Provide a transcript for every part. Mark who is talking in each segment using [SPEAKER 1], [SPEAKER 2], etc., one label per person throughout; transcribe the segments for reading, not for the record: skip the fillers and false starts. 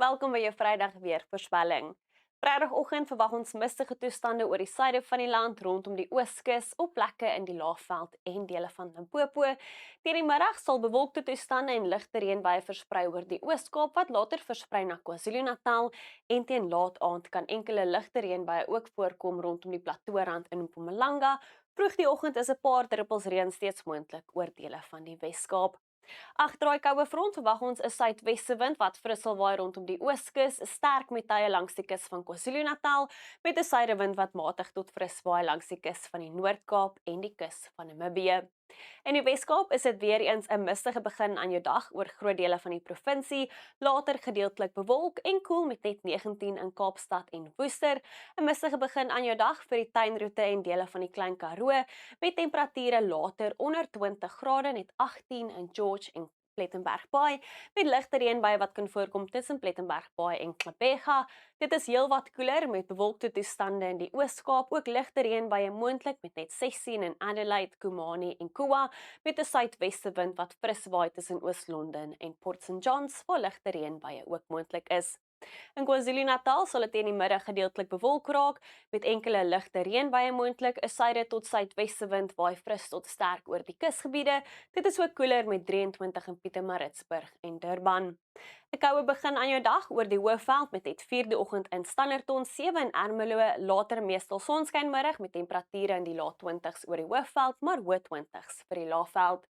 [SPEAKER 1] welkom by jou Vrydag weervoorspelling. Vrydagoggend verwag ons mistige toestande oor die suide van die land rondom die Ooskus, op plekke in die Laagveld en dele van Limpopo. Teen die middag sal bewolkte toestande en ligte reënbuie versprei oor die Oos-Kaap wat later versprei na KwaZulu-Natal en teen laat aand kan enkele ligte reënbuie ook voorkom rondom die Plateaurand in Mpumalanga. Vroeg die oggend is 'n paar druppels reën steeds moontlik oor dele van die Wes-Kaap. Agter daai koue front verwag ons 'n suidweste wind wat fris sal waai rondom die Ooskus, sterk met tye langs die kus van KwaZulu-Natal, met 'n suidewind wat matig tot fris waai langs die kus van die Noord-Kaap en die kus van Namibië. In die Wes-Kaap is dit weer eens 'n mistige begin aan jou dag oor groot dele van die provinsie, later gedeeltelik bewolk en koel met net 19 in Kaapstad en Woester. 'n Mistige begin aan jou dag vir die tuinroete en dele van die Klein Karoo, met temperature later onder 20 grade, net 18 in George en Plettenberg Bay, met ligte reënbuie wat kan voorkom tussen Plettenberg Bay en Gqeberha. Dit is heelwat koeler met bewolkte toestande in die Oos-Kaap, ook ligte reënbuie moontlik met net 16 in Adelaide, Kumani en Kuwa, met 'n suidweste wind wat fris waai tussen Oos-London en Port St Johns, waar ligte reënbuie ook moontlik is. In KwaZulu-Natal sal dit teen die middag gedeeltelik bewolk raak, met enkele ligte reënbuie moontlik. 'n Suide tot suidweste wind waai fris tot sterk oor die kusgebiede. Dit is ook koeler met 23 in Pietermaritzburg en Durban. 'n Koue begin aan jou dag oor die Hoëveld met net 4 die oggend in Standerton, 7 in Ermelo, later meestal sonskynmiddag met temperature in die laat 20s oor die Hoëveld, maar hoë 20s vir die Laagveld.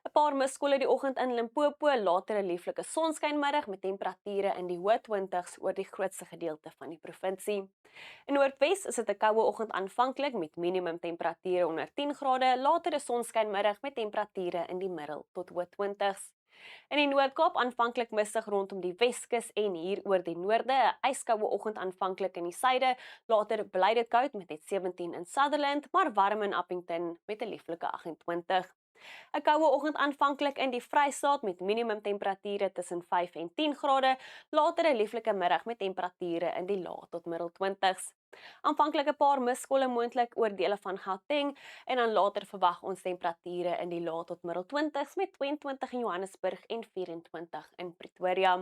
[SPEAKER 1] 'n Paar miskole die oggend in Limpopo, later 'n lieflike sonskynmiddag met temperature in die hoë 20s oor die grootste gedeelte van die provinsie. In Noordwes is dit 'n koue oggend aanvanklik met minimum temperature onder 10 grade, later 'n sonskynmiddag met temperature in die middel tot hoë 20s. In die Noord-Kaap aanvanklik mistig rondom die Weskus en hier oor die noorde, 'n yskoue oggend aanvanklik in die suide, later bly dit koud met net 17 in Sutherland, maar warm in Appington met 'n lieflike 28. 'n Koue oggend aanvanklik in die Vrystaat met minimum temperature tussen 5 en 10 grade, later 'n lieflike middag met temperature in die laat tot middel 20s. Aanvanklik 'n paar miskole moontlik oor dele van Gauteng en dan later verwag ons temperature in die laat tot middel 20s met 22 in Johannesburg en 24 in Pretoria.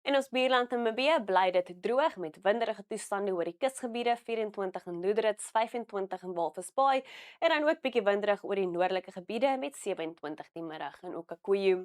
[SPEAKER 1] In ons buurland Namibië bly dit droog met winderige toestande oor die kusgebiede, 24 in Loederitz, 25 in Walvis Bay en dan ook bietjie winderig oor die noordelike gebiede met 27 die middag in Okakoyu.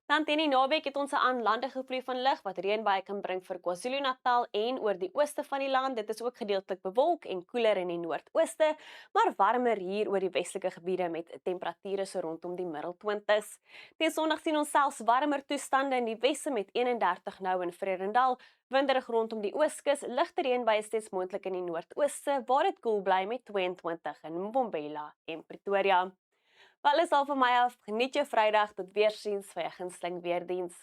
[SPEAKER 1] Dan teen die naweek het ons 'n aanlandige vloei van lug wat reënbuie kan bring vir KwaZulu-Natal en oor die ooste van die land. Dit is ook gedeeltelik bewolk en koeler in die noordooste, maar warmer hier oor die westelike gebiede met temperature so rondom die middel 20s. Teen Sondag sien ons selfs warmer toestande in die weste met 31 nou in Vredendal, winderig rondom die Ooskus, ligte reënbuie steeds moontlik in die noordooste, waar dit koel bly met 22 in Mbombela en Pretoria. Wel is al vir my af, geniet jou Vrydag, tot weersiens vir 'n gunsteling weerdiens.